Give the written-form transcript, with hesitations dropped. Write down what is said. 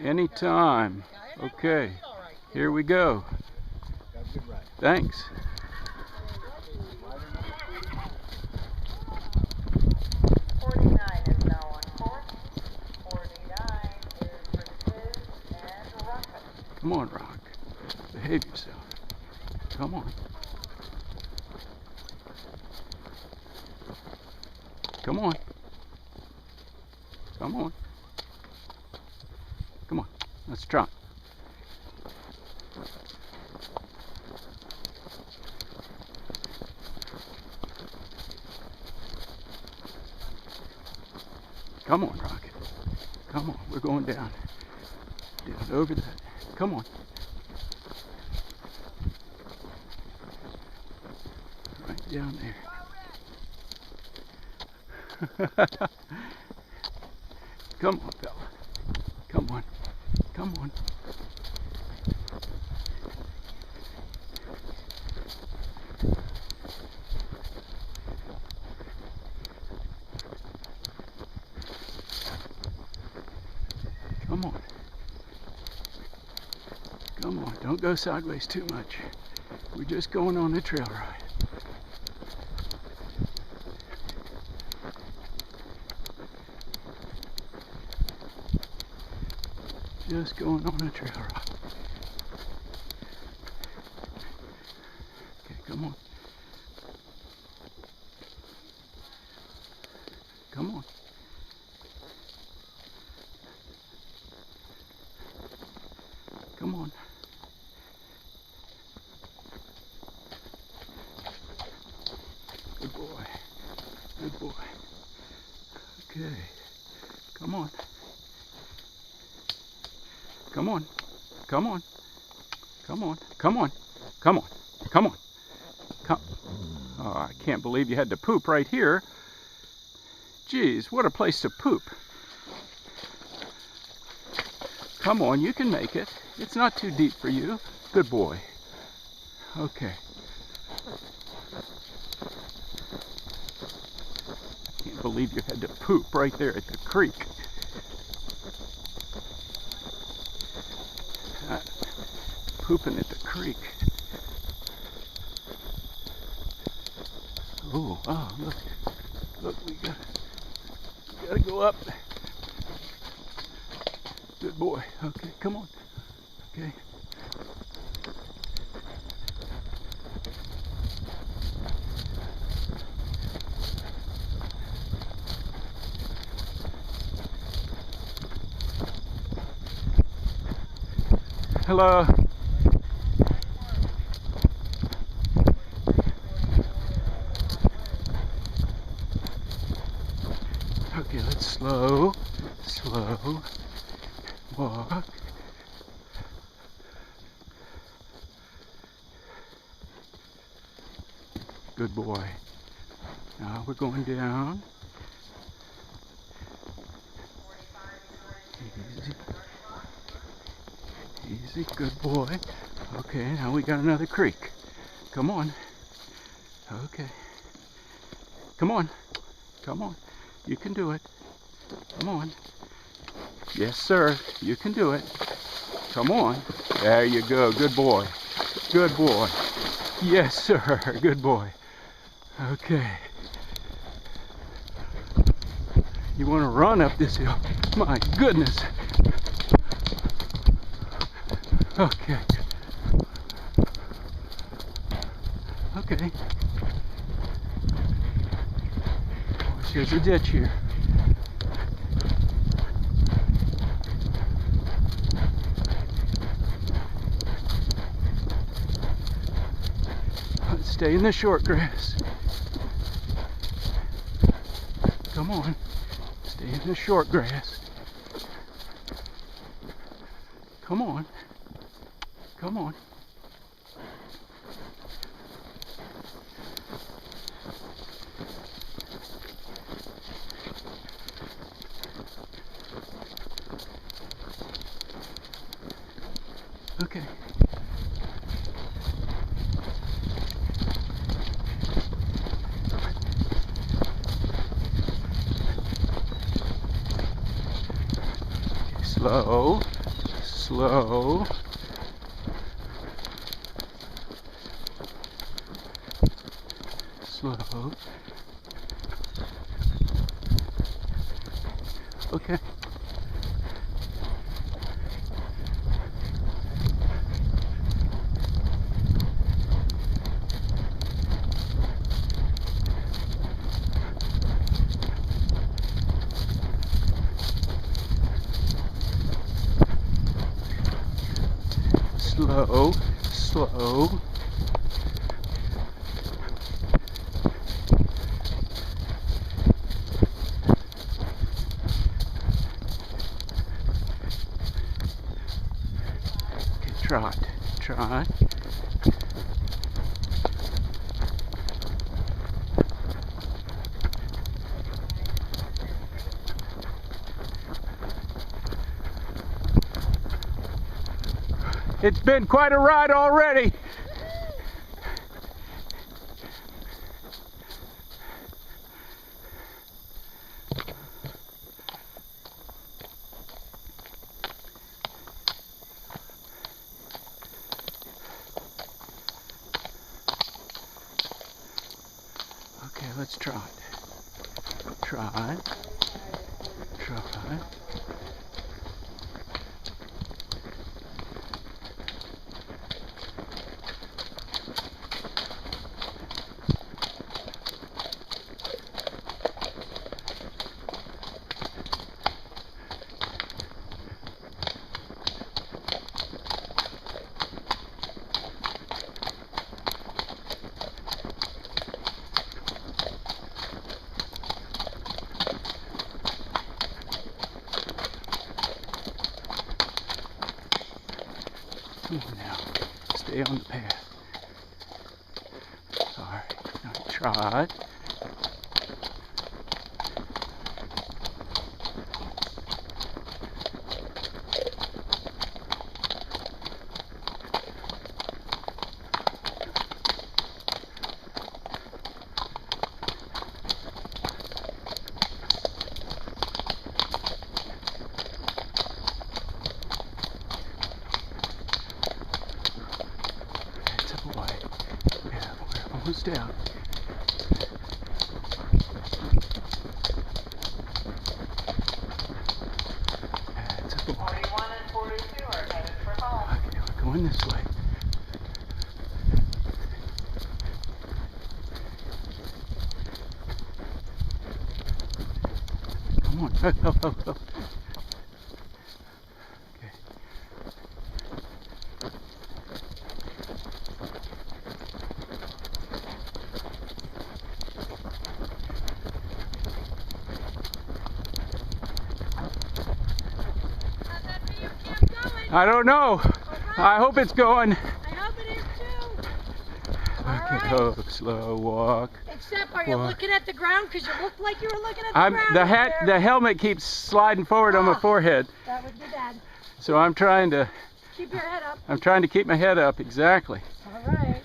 Anytime. Okay, here we go. Thanks. 49 is now on course. 49 is Pursuit and Rocket. Come on, Rock. Behave yourself. Come on. Come on. Come on. Come on. Let's try. Come on, Rocket. Come on. We're going down. Down over that. Come on. Right down there. Come on, fella. Come on. Come on. Come on. Come on. Don't go sideways too much. We're just going on a trail ride. Just going on a trail ride. Okay, come on. Come on. Come on. Good boy. Good boy. Okay. Come on. Come on. Come on. Come on. Come on. Come on. Come on. Come. Oh, I can't believe you had to poop right here. Geez, what a place to poop. Come on, you can make it. It's not too deep for you. Good boy. Okay. Can't believe you had to poop right there at the creek. Pooping at the creek. Oh, look. Look, we gotta go up. Good boy. Okay, come on. Okay. Hello. Okay, let's slow walk. Good boy. Now we're going down. Easy. Easy, good boy. Okay, now we got another creek. Come on. Okay. Come on. Come on. You can do it. Come on. Yes, sir. You can do it. Come on. There you go. Good boy. Good boy. Yes, sir. Good boy. Okay. You want to run up this hill? My goodness. Okay. Okay. Here's a ditch here. Let's stay in the short grass. Come on. Stay in the short grass. Come on. Come on. Okay. Slow. Slow. Slow. Okay. Slow, slow. Okay, trot, trot. It's been quite a ride already. Okay, let's trot. Trot. Trot. Come on now. Stay on the path. Alright, now trot. It's up away. Yeah, we're almost out. It's up away. 41 and 42 are headed for home. Okay, we're going this way. Come on. Oh, oh, oh, oh. Okay. I don't know. I hope it's going. I hope it is too. Okay, All right. oh, slow walk. Except, are you Walk. looking at the ground? Because you looked like you were looking at the I'm ground. the up hat. there. The helmet keeps sliding forward on my Ah. forehead, That would be bad. so I'm trying to. Keep your head up. I'm trying to keep my head up. Exactly. All right.